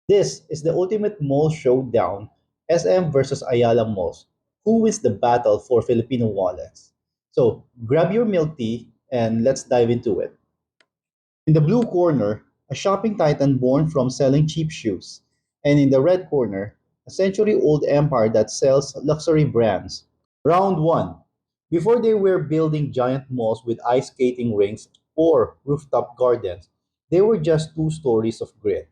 This is the ultimate mall showdown, SM versus Ayala Malls. Who wins the battle for Filipino wallets? So grab your milk tea and let's dive into it. In the blue corner, a shopping titan born from selling cheap shoes. And in the red corner, a century old empire that sells luxury brands. Round 1. Before they were building giant malls with ice skating rinks or rooftop gardens, they were just two stories of grit.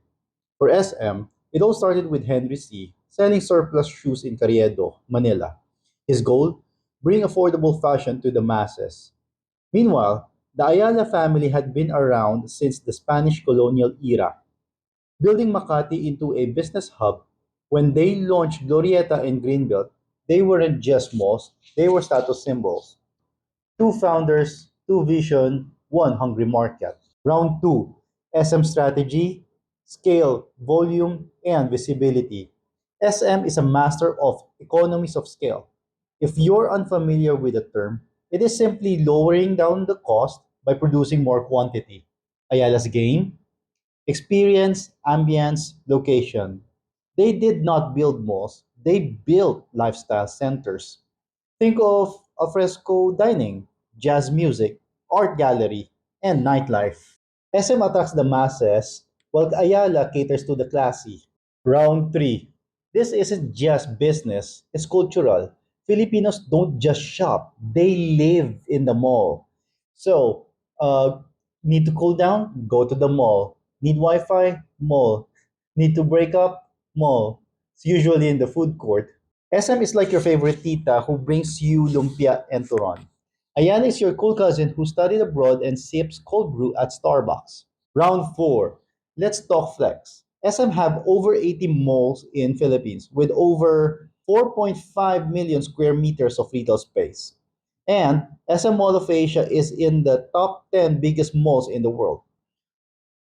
For SM, it all started with Henry C. selling surplus shoes in Carriedo, Manila. His goal? Bring affordable fashion to the masses. Meanwhile, the Ayala family had been around since the Spanish colonial era, building Makati into a business hub. When they launched Glorieta and Greenbelt, they weren't just malls, they were status symbols. Two founders, two vision, one hungry market. Round 2, SM strategy, scale, volume, and visibility. SM is a master of economies of scale. If you're unfamiliar with the term, it is simply lowering down the cost by producing more quantity. Ayala's game, experience, ambience, location. They did not build malls, they built lifestyle centers. Think of alfresco dining, jazz music, art gallery, and nightlife. SM attracts the masses, while Ayala caters to the classy. Round 3. This isn't just business, it's cultural. Filipinos don't just shop, they live in the mall. So, need to cool down? Go to the mall. Need Wi Fi? Mall. Need to break up? Mall. It's usually in the food court. SM is like your favorite tita who brings you lumpia and turon. Ayana is your cool cousin who studied abroad and sips cold brew at Starbucks. Round 4. Let's talk flex. SM have over 80 malls in Philippines with over 4.5 million square meters of retail space. And SM Mall of Asia is in the top 10 biggest malls in the world.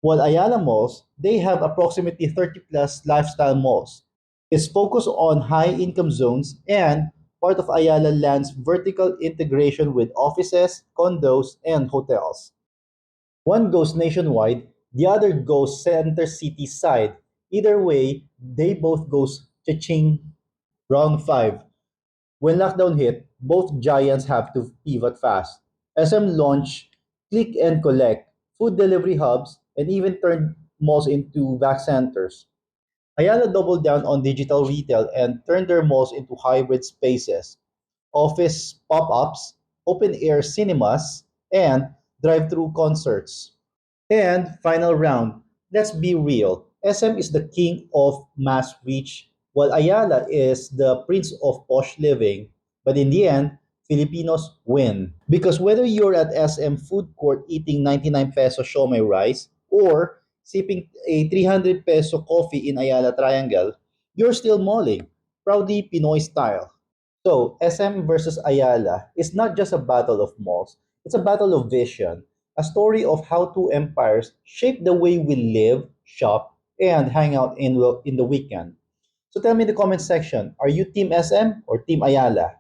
While Ayala Malls, they have approximately 30 plus lifestyle malls. It's focused on high income zones and part of Ayala Land's vertical integration with offices, condos, and hotels. One goes nationwide, the other goes center city side. Either way, they both goes cha-ching. Round 5. When lockdown hit, both giants have to pivot fast. SM launched click and collect, food delivery hubs, and even turned malls into vac centers. Ayala doubled down on digital retail and turned their malls into hybrid spaces, office pop-ups, open-air cinemas, and drive-through concerts. And final round, let's be real. SM is the king of mass reach, while Ayala is the prince of posh living. But in the end, Filipinos win. Because whether you're at SM food court eating 99 peso siomai rice or sipping a 300 peso coffee in Ayala Triangle, you're still malling, proudly Pinoy style. So, SM versus Ayala is not just a battle of malls, it's a battle of vision, a story of how two empires shape the way we live, shop, and hang out in the weekend. So tell me in the comment section, are you Team SM or Team Ayala?